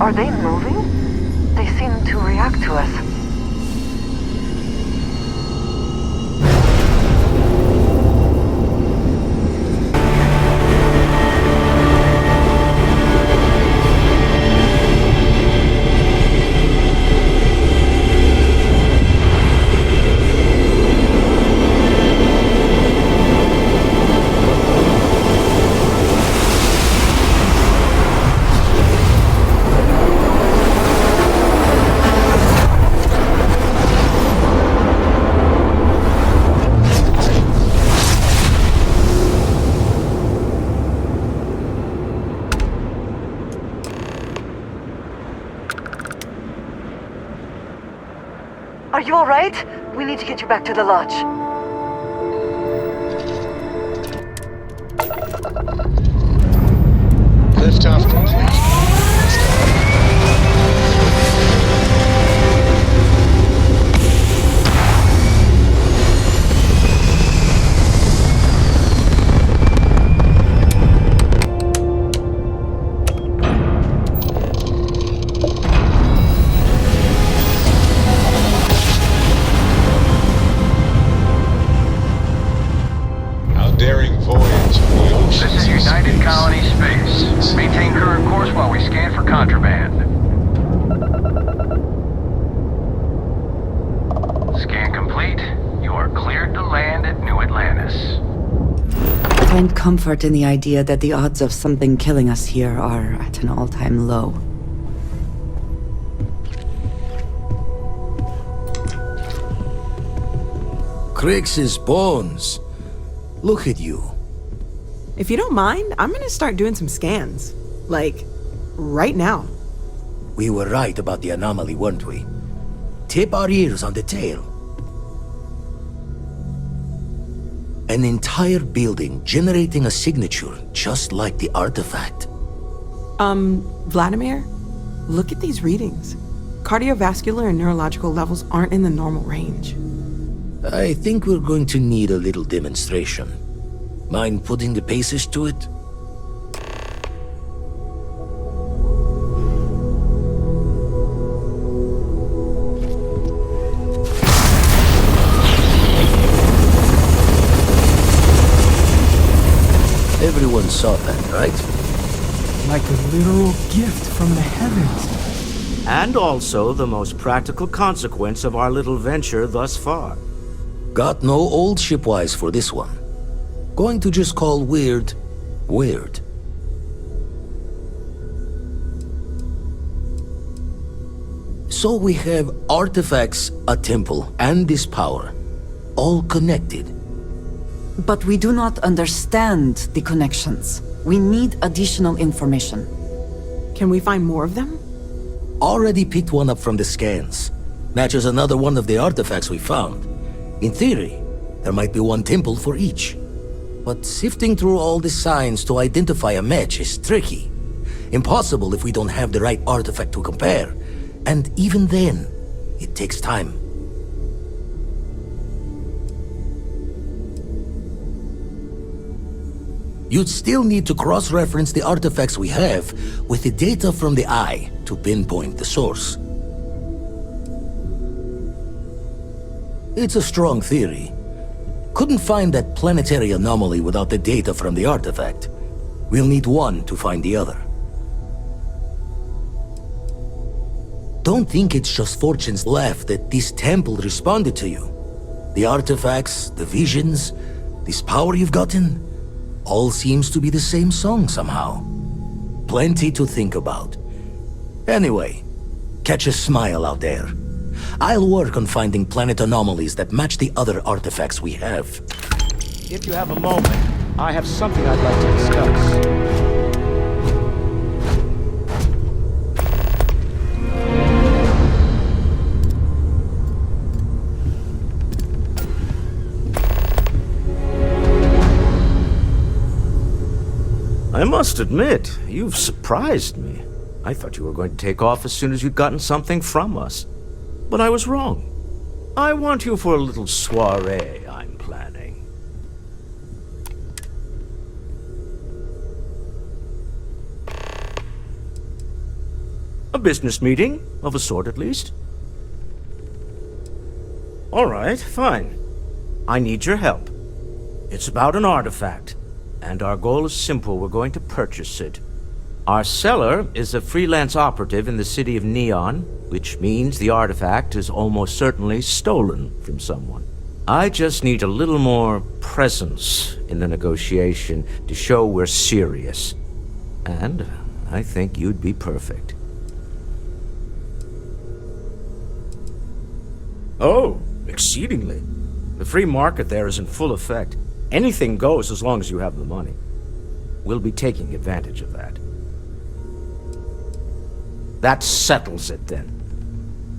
Are they moving? They seem to react to us. Are you alright? We need to get you back to the lodge. Liftoff complete. Daring voyage of the ocean. This is United Colony Space. Maintain current course while we scan for contraband. Scan complete. You are cleared to land at New Atlantis. I find comfort in the idea that the odds of something killing us here are at an all-time low. Crix's bones. Look at you. If you don't mind, I'm gonna start doing some scans. Like, right now. We were right about the anomaly, weren't we? Tip our ears on the tail. An entire building generating a signature just like the artifact. Vladimir, look at these readings. Cardiovascular and neurological levels aren't in the normal range. I think we're going to need a little demonstration. Mind putting the paces to it? Everyone saw that, right? Like a literal gift from the heavens. And also the most practical consequence of our little venture thus far. Got no old shipwise for this one. Going to just call weird, weird. So we have artifacts, a temple, and this power, all connected. But we do not understand the connections. We need additional information. Can we find more of them? Already picked one up from the scans. Matches another one of the artifacts we found. In theory, there might be one temple for each. But sifting through all the signs to identify a match is tricky. Impossible if we don't have the right artifact to compare. And even then, it takes time. You'd still need to cross-reference the artifacts we have with the data from the eye to pinpoint the source. It's a strong theory. Couldn't find that planetary anomaly without the data from the artifact. We'll need one to find the other. Don't think it's just Fortune's laugh that this temple responded to you. The artifacts, the visions, this power you've gotten, all seems to be the same song somehow. Plenty to think about. Anyway, catch a smile out there. I'll work on finding planet anomalies that match the other artifacts we have. If you have a moment, I have something I'd like to discuss. I must admit, you've surprised me. I thought you were going to take off as soon as you'd gotten something from us. But I was wrong. I want you for a little soiree I'm planning. business meeting, of a sort at least. All right, fine. I need your help. It's about an artifact, and our goal is simple. We're going to purchase it. Our seller is a freelance operative in the city of Neon, which means the artifact is almost certainly stolen from someone. I just need a little more presence in the negotiation to show we're serious. And I think you'd be perfect. Oh, exceedingly. The free market there is in full effect. Anything goes as long as you have the money. We'll be taking advantage of that. That settles it then.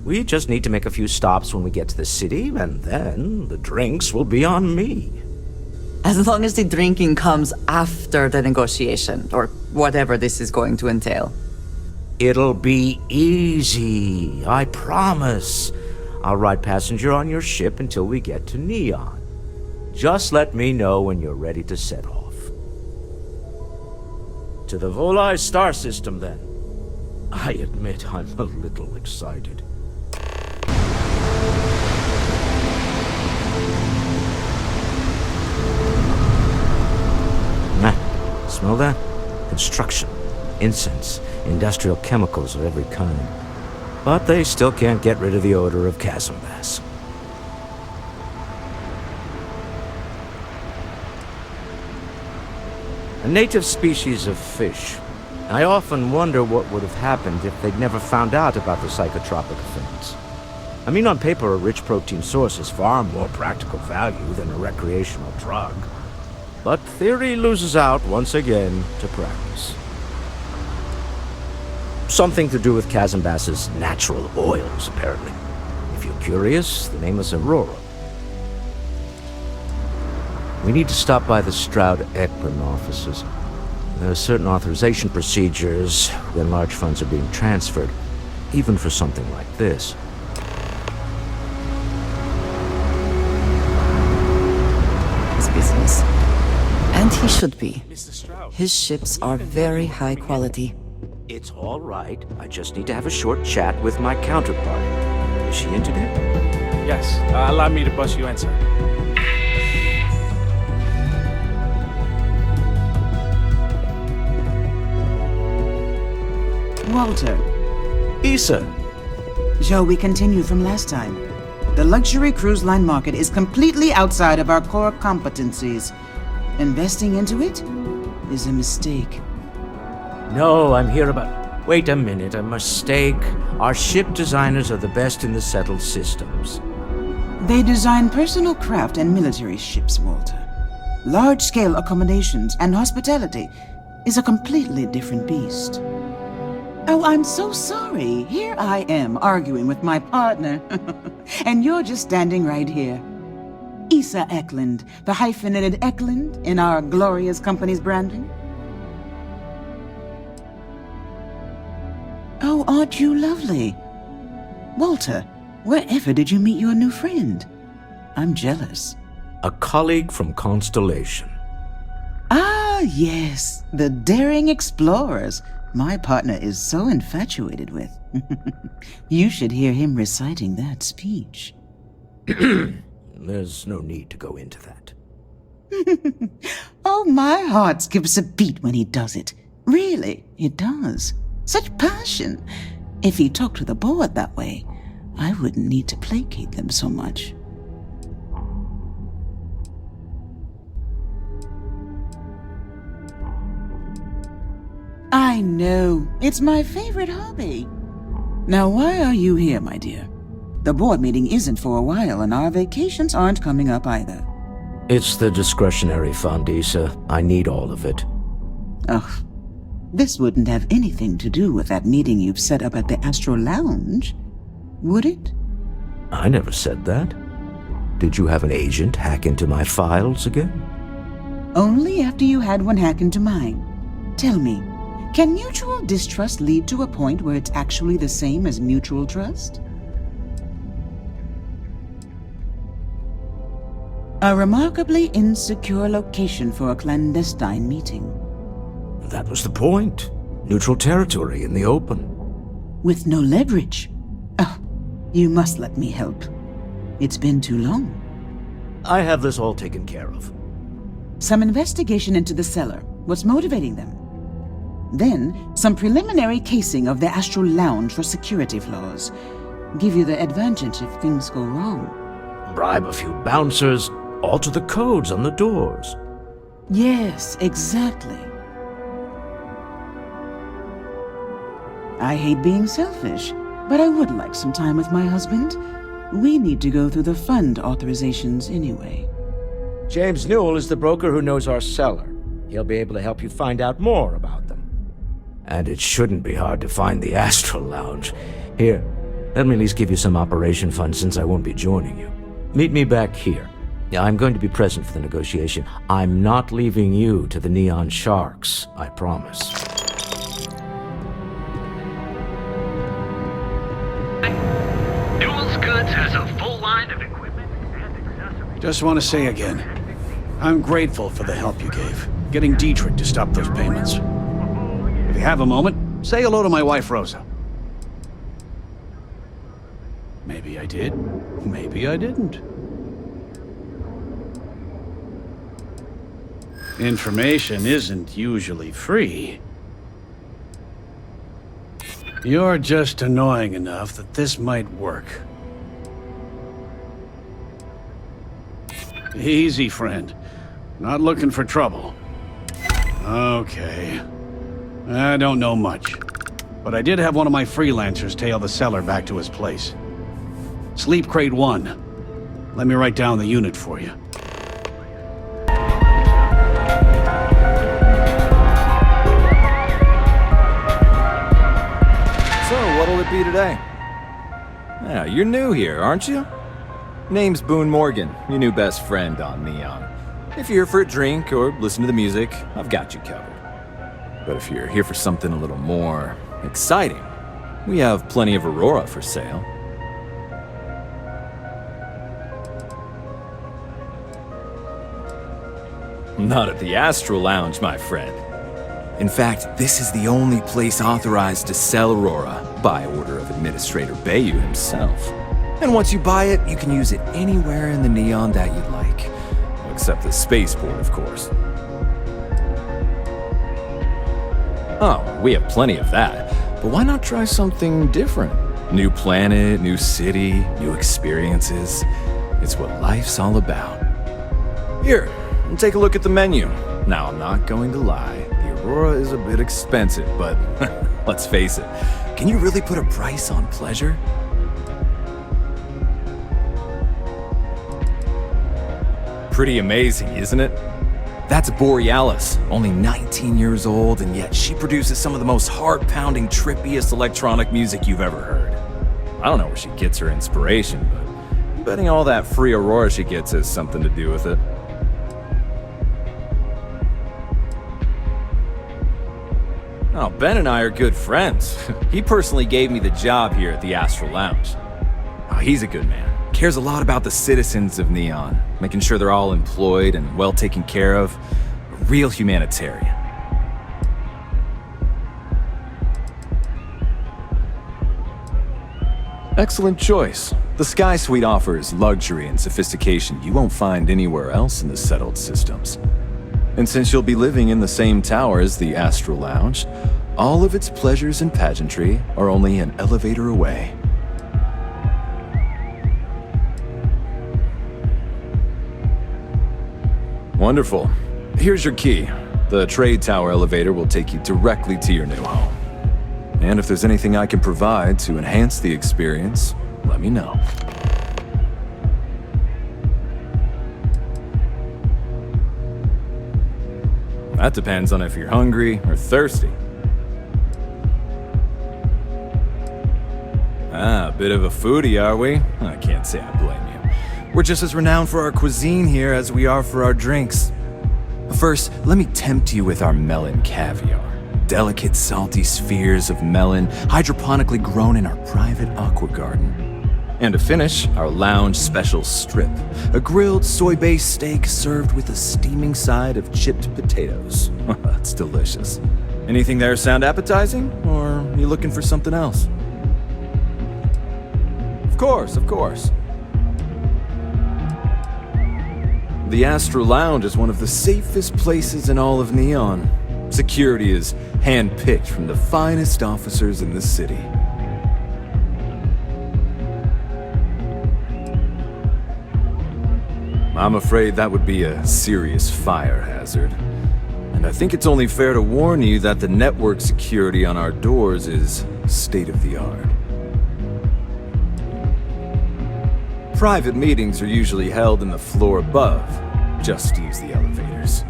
We just need to make a few stops when we get to the city, and then the drinks will be on me. As long as the drinking comes after the negotiation, or whatever this is going to entail. It'll be easy, I promise. I'll ride passenger on your ship until we get to Neon. Just let me know when you're ready to set off. To the Volai star system, then. I admit I'm a little excited. Smell that? Construction, incense, industrial chemicals of every kind. But they still can't get rid of the odor of chasm bass. A native species of fish. I often wonder what would have happened if they'd never found out about the psychotropic effects. I mean, on paper, a rich protein source is far more practical value than a recreational drug. But theory loses out once again to practice. Something to do with chasm bass's natural oils, apparently. If you're curious, the name is Aurora. We need to stop by the Stroud-Ekman offices. There are certain authorization procedures when large funds are being transferred, even for something like this. His business. And he should be. His ships are very high quality. It's all right. I just need to have a short chat with my counterpart. Is she in today? Yes, allow me to bust you in, sir. Walter. Issa. Shall we continue from last time? The luxury cruise line market is completely outside of our core competencies. Investing into it is a mistake. No, I'm here about... Wait a minute, a mistake. Our ship designers are the best in the settled systems. They design personal craft and military ships, Walter. Large-scale accommodations and hospitality is a completely different beast. Oh, I'm so sorry. Here I am arguing with my partner, and you're just standing right here. Issa Eklund, the hyphenated Eklund in our glorious company's branding. Oh, aren't you lovely? Walter, wherever did you meet your new friend? I'm jealous. A colleague from Constellation. Ah, yes, the daring explorers my partner is so infatuated with. You should hear him reciting that speech. There's no need to go into that. Oh, my heart skips a beat when he does it. Really, it does. Such passion. If he talked to the board that way, I wouldn't need to placate them so much. I know. It's my favorite hobby. Now, why are you here, my dear? The board meeting isn't for a while, and our vacations aren't coming up either. It's the discretionary fund, Issa. I need all of it. Ugh. This wouldn't have anything to do with that meeting you've set up at the Astro Lounge, would it? I never said that. Did you have an agent hack into my files again? Only after you had one hack into mine. Tell me, can mutual distrust lead to a point where it's actually the same as mutual trust? A remarkably insecure location for a clandestine meeting. That was the point. Neutral territory in the open. with no leverage. Oh, you must let me help. It's been too long. I have this all taken care of. Some investigation into the cellar. What's motivating them? Then, some preliminary casing of the Astral Lounge for security flaws. Give you the advantage if things go wrong. Bribe a few bouncers, alter the codes on the doors. Yes, exactly. I hate being selfish, but I would like some time with my husband. We need to go through the fund authorizations anyway. James Newell is the broker who knows our cellar. He'll be able to help you find out more about them. And it shouldn't be hard to find the Astral Lounge. Here, let me at least give you some operation funds since I won't be joining you. Meet me back here. I'm going to be present for the negotiation. I'm not leaving you to the Neon Sharks, I promise. Newell's Goods has a full line of equipment and accessories. Just want to say again, I'm grateful for the help you gave, getting Dietrich to stop those payments. If you have a moment, say hello to my wife, Rosa. Maybe I did, maybe I didn't. Information isn't usually free. You're just annoying enough that this might work. Easy, friend. Not looking for trouble. Okay. I don't know much, but I did have one of my freelancers tail the seller back to his place. Sleep Crate 1. Let me write down the unit for you. So, what'll it be today? Yeah, you're new here, aren't you? Name's Boone Morgan, your new best friend on Neon. If you're here for a drink or listen to the music, I've got you covered. But if you're here for something a little more exciting, we have plenty of Aurora for sale. Not at the Astral Lounge, my friend. In fact, this is the only place authorized to sell Aurora by order of Administrator Bayou himself. And once you buy it, you can use it anywhere in the Neon that you like. Except the spaceport, of course. Oh, we have plenty of that. But why not try something different? New planet, new city, new experiences. It's what life's all about. Here, take a look at the menu. Now, I'm not going to lie. The Aurora is a bit expensive, but let's face it. Can you really put a price on pleasure? Pretty amazing, isn't it? That's Borealis, only 19 years old, and yet she produces some of the most heart-pounding, trippiest electronic music you've ever heard. I don't know where she gets her inspiration, but I'm betting all that free Aurora she gets has something to do with it. Oh, Ben and I are good friends. He personally gave me the job here at the Astral Lounge. Oh, he's a good man. Cares a lot about the citizens of Neon, making sure they're all employed and well taken care of. A real humanitarian. Excellent choice. The Sky Suite offers luxury and sophistication you won't find anywhere else in the settled systems. And since you'll be living in the same tower as the Astral Lounge, all of its pleasures and pageantry are only an elevator away. Wonderful. Here's your key. The trade tower elevator will take you directly to your new home. And if there's anything I can provide to enhance the experience, let me know. That depends on if you're hungry or thirsty. Ah, a bit of a foodie, are we? I can't say I blame you. We're just as renowned for our cuisine here as we are for our drinks. First, let me tempt you with our melon caviar. Delicate, salty spheres of melon, hydroponically grown in our private aqua garden. And to finish, our lounge special strip, a grilled soy-based steak served with a steaming side of chipped potatoes. That's delicious. Anything there sound appetizing, or are you looking for something else? Of course, of course. The Astral Lounge is one of the safest places in all of Neon. Security is hand-picked from the finest officers in the city. I'm afraid that would be a serious fire hazard. And I think it's only fair to warn you that the network security on our doors is state-of-the-art. Private meetings are usually held in the floor above. Just use the elevators.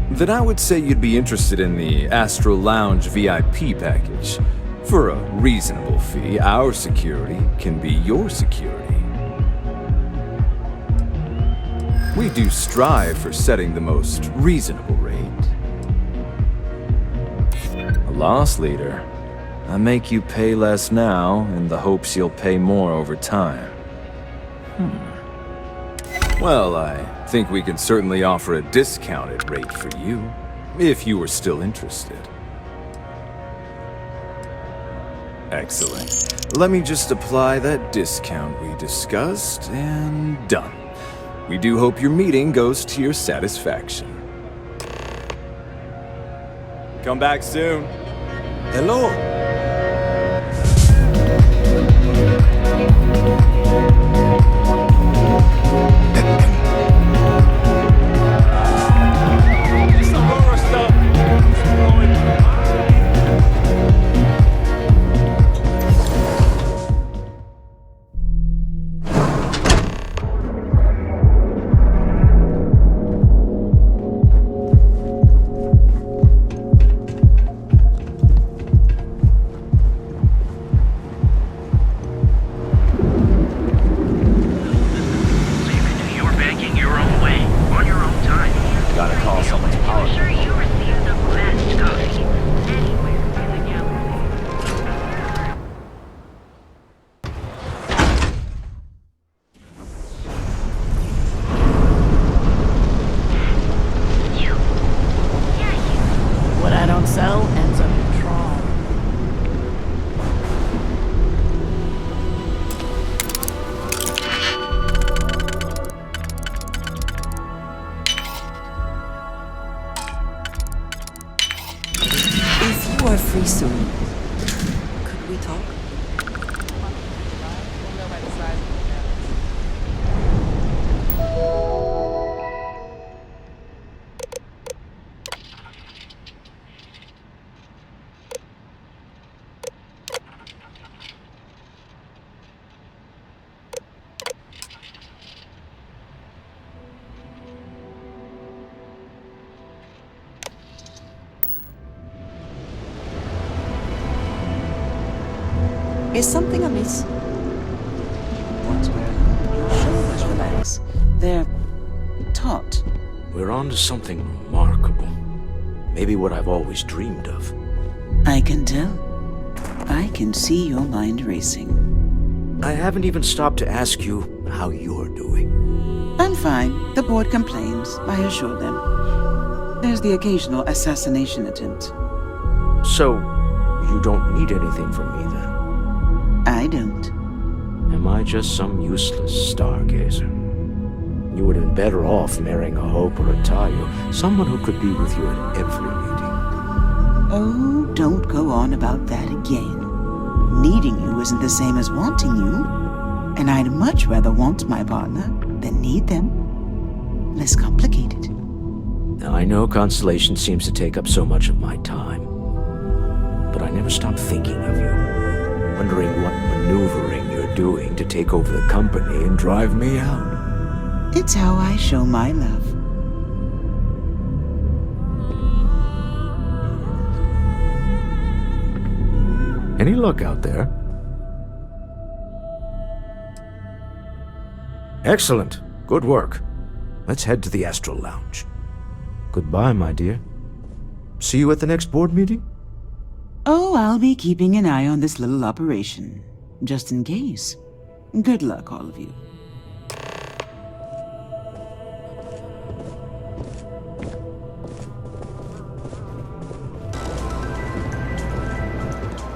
Then I would say you'd be interested in the Astral Lounge VIP package. For a reasonable fee, our security can be your security. We do strive for setting the most reasonable rate. A loss leader. I make you pay less now in the hopes you'll pay more over time. Well, I think we can certainly offer a discounted rate for you, if you were still interested. Excellent. Let me just apply that discount we discussed, and done. We do hope your meeting goes to your satisfaction. Come back soon. Hello. Free soon. Could we talk? Is something amiss? Once we're your shoulders relax. They're taut. We're on to something remarkable. Maybe what I've always dreamed of. I can tell. I can see your mind racing. I haven't even stopped to ask you how you're doing. I'm fine. The board complains, I assure them. There's the occasional assassination attempt. So, you don't need anything from me then? I don't. Am I just some useless stargazer? You would have been better off marrying a Hope or a Tayo, someone who could be with you at every meeting. Oh, don't go on about that again. Needing you isn't the same as wanting you. And I'd much rather want my partner than need them. Less complicated. I know Constellation seems to take up so much of my time. But I never stop thinking of you. Wondering what maneuvering you're doing to take over the company and drive me out. It's how I show my love. Any luck out there? Excellent. Good work. Let's head to the Astral Lounge. Goodbye, my dear. See you at the next board meeting? Oh, I'll be keeping an eye on this little operation, just in case. Good luck, all of you.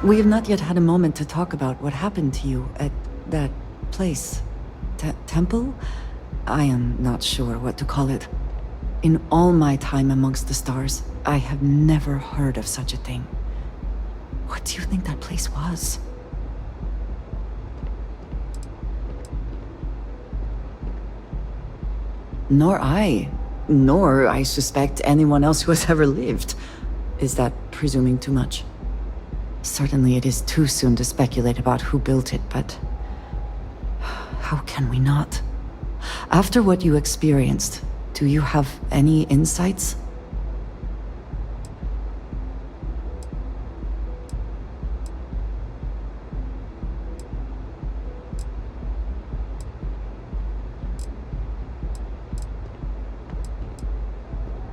We have not yet had a moment to talk about what happened to you at that place. Temple? I am not sure what to call it. In all my time amongst the stars, I have never heard of such a thing. What do you think that place was? Nor I suspect anyone else who has ever lived. Is that presuming too much? Certainly it is too soon to speculate about who built it, but how can we not? After what you experienced, do you have any insights?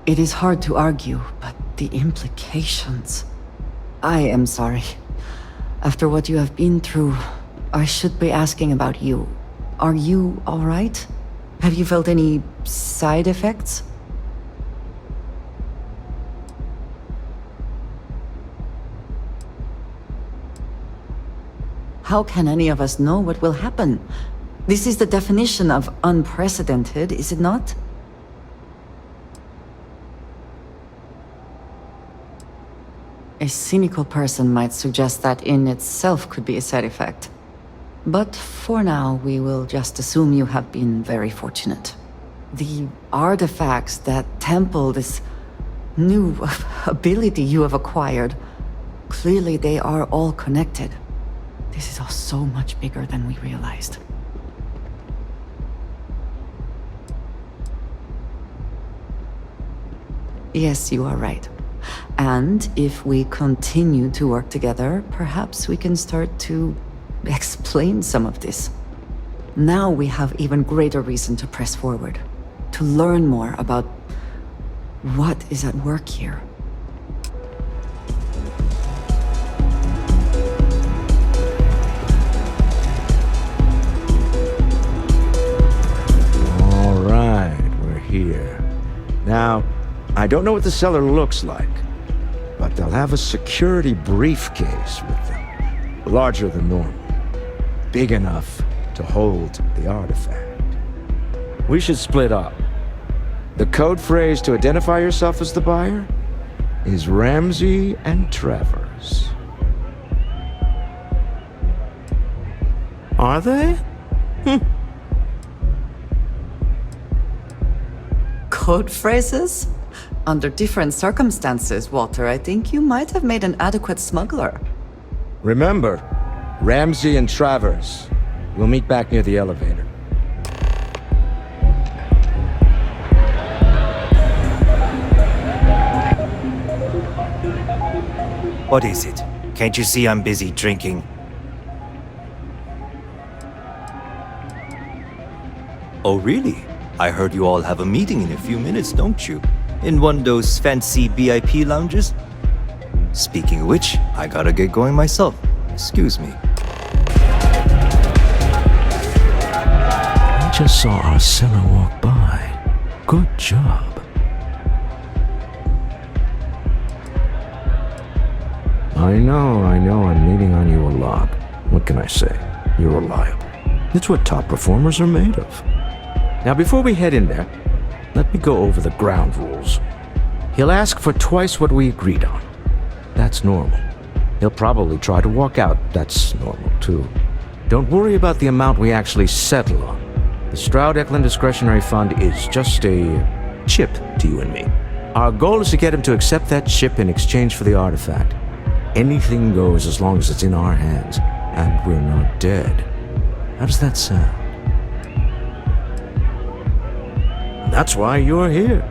It is hard to argue, but the implications... I am sorry. After what you have been through, I should be asking about you. Are you all right? Have you felt any side effects? How can any of us know what will happen? This is the definition of unprecedented, is it not? A cynical person might suggest that in itself could be a side effect. But for now, we will just assume you have been very fortunate. The artifacts, that temple, this new ability you have acquired, clearly they are all connected. This is all so much bigger than we realized. Yes, you are right. And if we continue to work together, perhaps we can start to explain some of this. Now we have even greater reason to press forward, to learn more about what is at work here. All right, we're here. Now, I don't know what the cellar looks like, but they'll have a security briefcase with them, larger than normal, big enough to hold the artifact. We should split up. The code phrase to identify yourself as the buyer is Ramsey and Travers. Are they? Code phrases? Under different circumstances, Walter, I think you might have made an adequate smuggler. Remember, Ramsey and Travers. We'll meet back near the elevator. What is it? Can't you see I'm busy drinking? Oh, really? I heard you all have a meeting in a few minutes, don't you? In one of those fancy VIP lounges? Speaking of which, I gotta get going myself. Excuse me. I just saw our cellar walk by. Good job. I know, I'm leaning on you a lot. What can I say? You're reliable. It's what top performers are made of. Now, before we head in there, let me go over the ground rules. He'll ask for twice what we agreed on. That's normal. He'll probably try to walk out. That's normal, too. Don't worry about the amount we actually settle on. The Stroud-Eklund Discretionary Fund is just a chip to you and me. Our goal is to get him to accept that chip in exchange for the artifact. Anything goes as long as it's in our hands, and we're not dead. How does that sound? That's why you're here.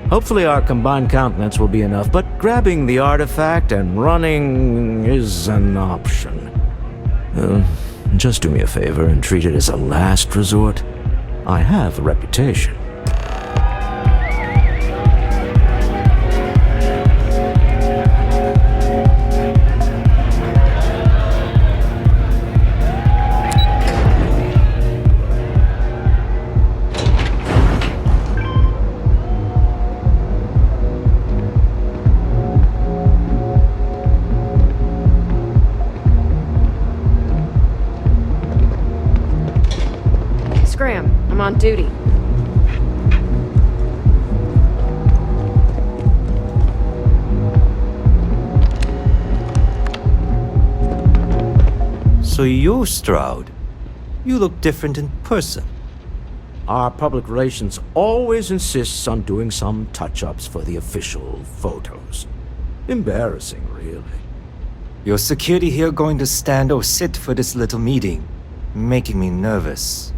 Hopefully our combined countenance will be enough, but grabbing the artifact and running is an option. Just do me a favor and treat it as a last resort. I have a reputation. scram. I'm on duty. So you're Stroud. You look different in person. Our public relations always insists on doing some touch-ups for the official photos. Embarrassing, really. Your security here going to stand or sit for this little meeting, making me nervous.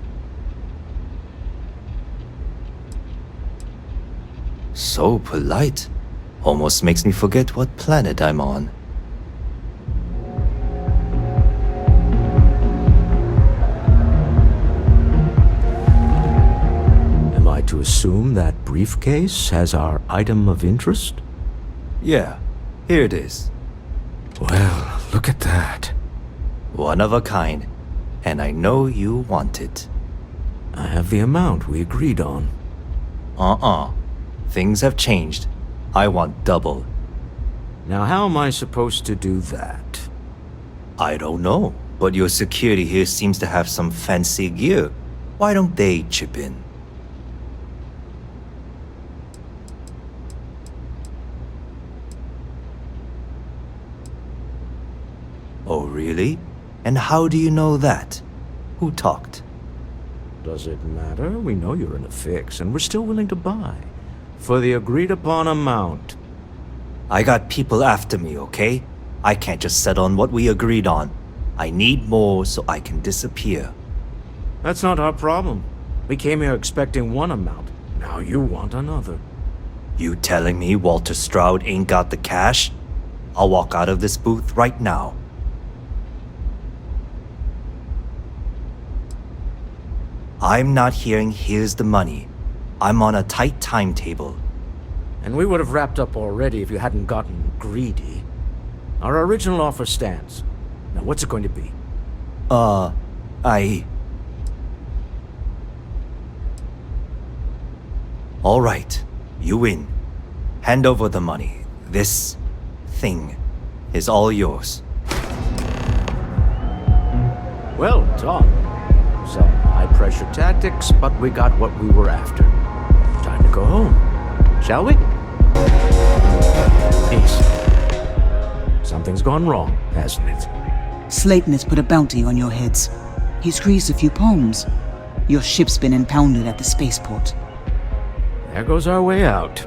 So polite. Almost makes me forget what planet I'm on. Am I to assume that briefcase has our item of interest? Yeah, here it is. Well, look at that. One of a kind, and I know you want it. I have the amount we agreed on. Things have changed. I want double. Now how am I supposed to do that? I don't know, but your security here seems to have some fancy gear. Why don't they chip in? Oh, really? And how do you know that? Who talked? Does it matter? We know you're in a fix, and we're still willing to buy. For the agreed-upon amount. I got people after me, okay? I can't just settle on what we agreed on. I need more so I can disappear. That's not our problem. We came here expecting one amount. Now you want another. You telling me Walter Stroud ain't got the cash? I'll walk out of this booth right now. I'm not hearing here's the money. I'm on a tight timetable. And we would have wrapped up already if you hadn't gotten greedy. Our original offer stands. Now what's it going to be? All right, you win. Hand over the money. This thing is all yours. Well done. Some high-pressure tactics, but we got what we were after. Time to go home, shall we? Peace. Something's gone wrong, hasn't it? Slayton has put a bounty on your heads. He's greased a few palms. Your ship's been impounded at the spaceport. There goes our way out.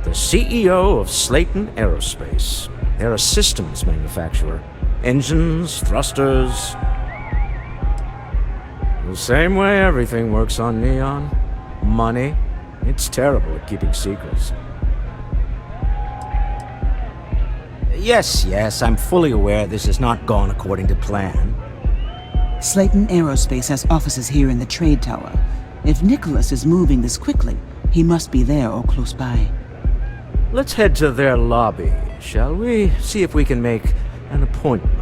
The CEO of Slayton Aerospace. They're a systems manufacturer. Engines, thrusters. The same way everything works on Neon. Money. It's terrible at keeping secrets. Yes, I'm fully aware this has not gone according to plan. Slayton Aerospace has offices here in the trade tower. If Nicholas is moving this quickly, he must be there or close by. Let's head to their lobby, shall we? See if we can make an appointment.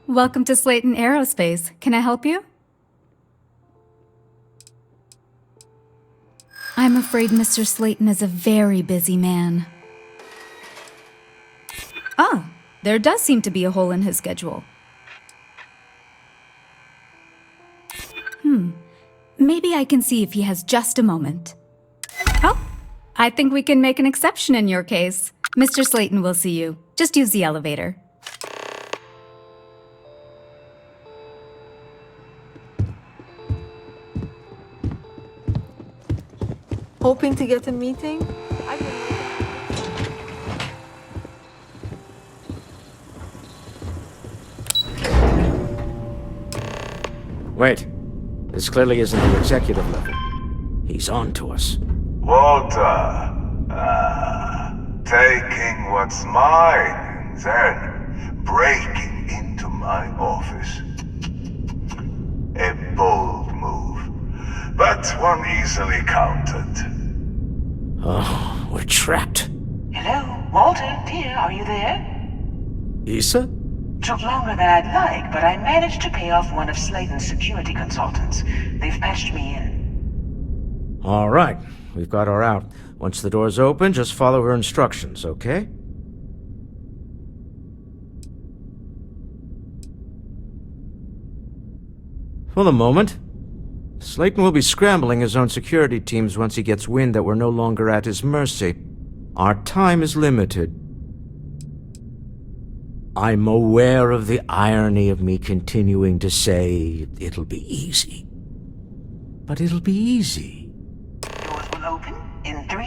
Welcome to Slayton Aerospace. Can I help you? I'm afraid Mr. Slayton is a very busy man. Ah, there does seem to be a hole in his schedule. Maybe I can see if he has just a moment. Oh, I think we can make an exception in your case. Mr. Slayton will see you. Just use the elevator. Hoping to get a meeting? Wait. This clearly isn't the executive level. He's on to us. Walter. Taking what's mine and then breaking into my office. A bold move, but one easily countered. Oh, we're trapped. Hello, Walter, dear, are you there? Issa? Took longer than I'd like, but I managed to pay off one of Slayton's security consultants. They've patched me in. All right, we've got her out. Once the door's open, just follow her instructions, okay? For the moment, Slayton will be scrambling his own security teams once he gets wind that we're no longer at his mercy. Our time is limited. I'm aware of the irony of me continuing to say it'll be easy. But it'll be easy. Doors will open in 3,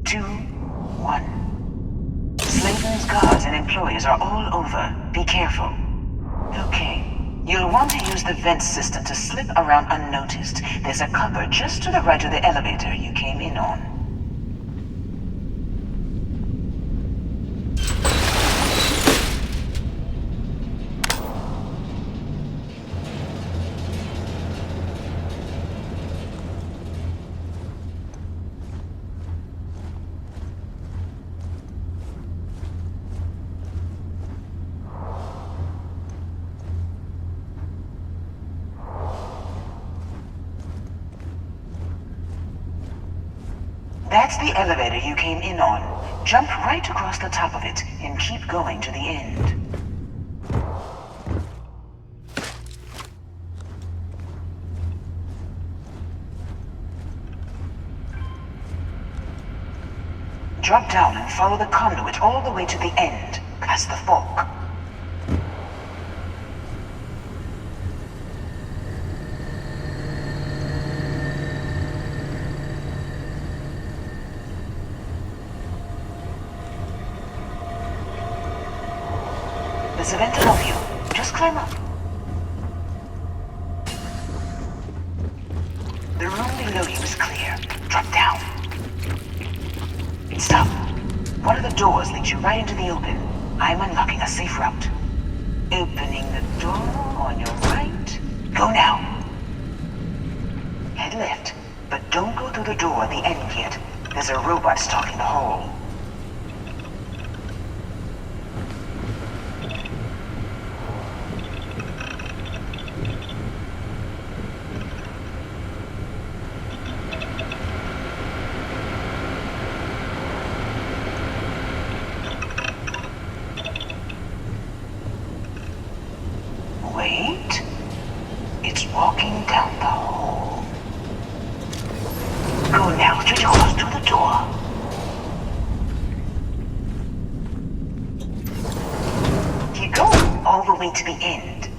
2, 1. Slayton's guards and employees are all over. Be careful. Okay. You'll want to use the vent system to slip around unnoticed. There's a cupboard just to the right of the elevator you came in on. That's the elevator you came in on. Jump right across the top of it and keep going to the end. Drop down and follow the conduit all the way to the end, past the fork. There's a vent above you. Just climb up. The room below you is clear. Drop down. Stop. One of the doors leads you right into the open. I'm unlocking a safe route. Opening the door on your right. Go now. Head left, but don't go through the door at the end yet. There's a robot stalking the hall. Wait. It's walking down the hall. Go now, straight across to the door. Keep going all the way to the end.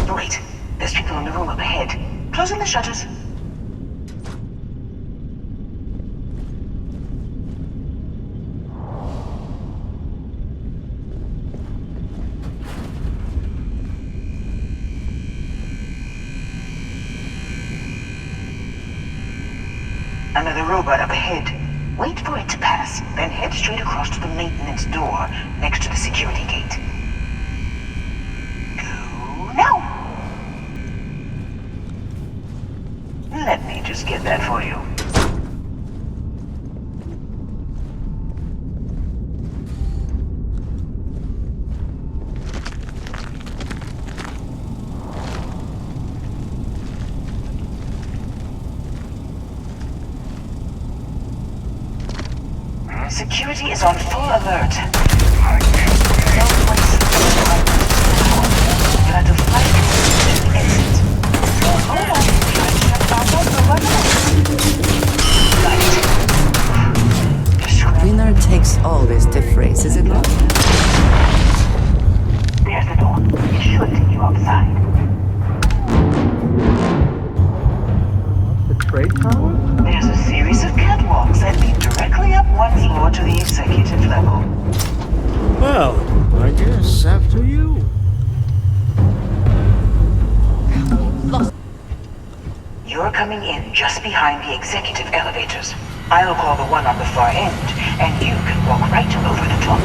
Wait, there's people in the room up ahead. Closing the shutters. Another robot up ahead. Wait for it to pass, then head straight across to the maintenance door next to the security gate. Go now! Let me just get that for you. Security is on full alert. Don't waste time. You have to fight to the exit. Hold on. Try to shut down the Winner takes all this stiff race, is it not? There's the door. It should take you outside. The trade tower? There's a series of catwalks that lead directly up one floor to the executive level. Well, I guess after you. You're coming in just behind the executive elevators. I'll call the one on the far end, and you can walk right over the top.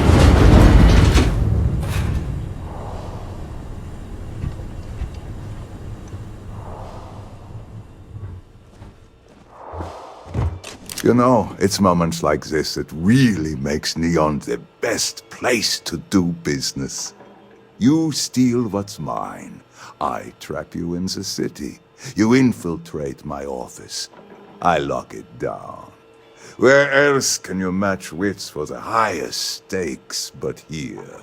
You know, it's moments like this that really makes Neon the best place to do business. You steal what's mine. I trap you in the city. You infiltrate my office. I lock it down. Where else can you match wits for the highest stakes but here?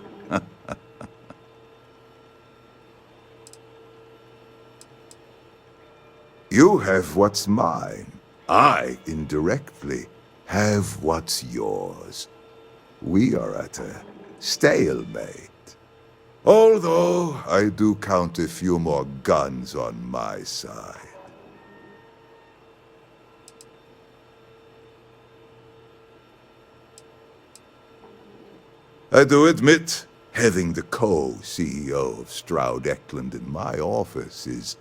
You have what's mine. I, indirectly, have what's yours. We are at a stalemate. Although I do count a few more guns on my side. I do admit, having the co-CEO of Stroud Eklund in my office is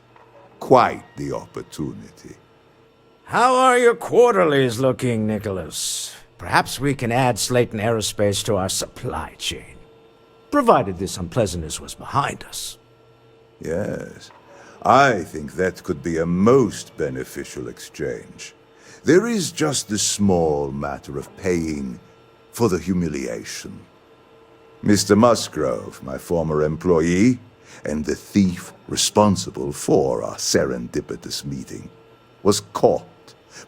quite the opportunity. How are your quarterlies looking, Nicholas? Perhaps we can add Slayton Aerospace to our supply chain, provided this unpleasantness was behind us. Yes, I think that could be a most beneficial exchange. There is just the small matter of paying for the humiliation. Mr. Musgrove, my former employee, and the thief responsible for our serendipitous meeting, was caught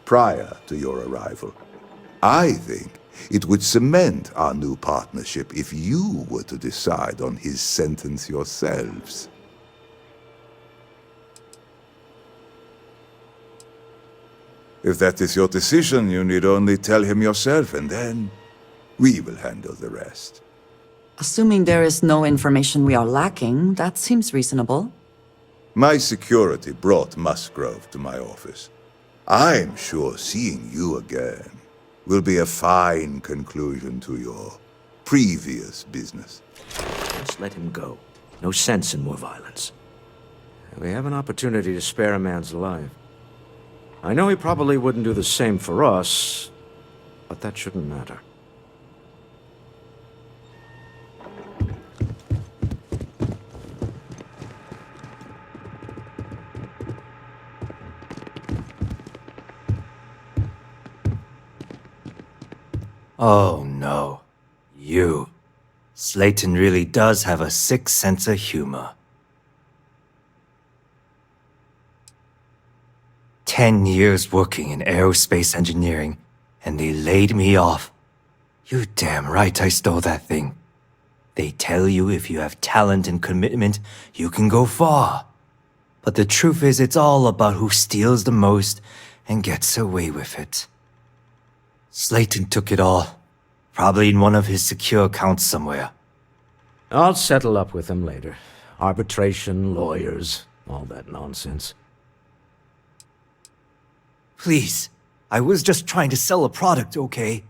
prior to your arrival. I think it would cement our new partnership if you were to decide on his sentence yourselves. If that is your decision, you need only tell him yourself, and then we will handle the rest. Assuming there is no information we are lacking, that seems reasonable. My security brought Musgrove to my office. I'm sure seeing you again will be a fine conclusion to your previous business. Just let him go. No sense in more violence. We have an opportunity to spare a man's life. I know he probably wouldn't do the same for us, but that shouldn't matter. Oh no. You. Slayton really does have a sick sense of humor. 10 years working in aerospace engineering, and they laid me off. You damn right I stole that thing. They tell you if you have talent and commitment, you can go far. But the truth is, it's all about who steals the most and gets away with it. Slayton took it all. Probably in one of his secure accounts somewhere. I'll settle up with him later. Arbitration, lawyers, all that nonsense. Please, I was just trying to sell a product, okay?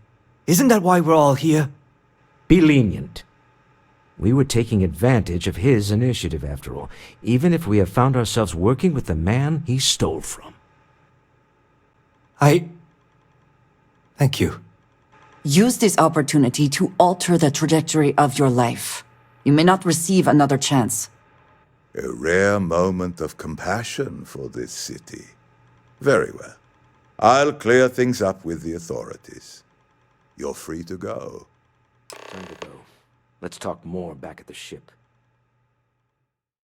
Isn't that why we're all here? Be lenient. We were taking advantage of his initiative, after all, even if we have found ourselves working with the man he stole from. Thank you. Use this opportunity to alter the trajectory of your life. You may not receive another chance. A rare moment of compassion for this city. Very well. I'll clear things up with the authorities. You're free to go. Time to go. Let's talk more back at the ship.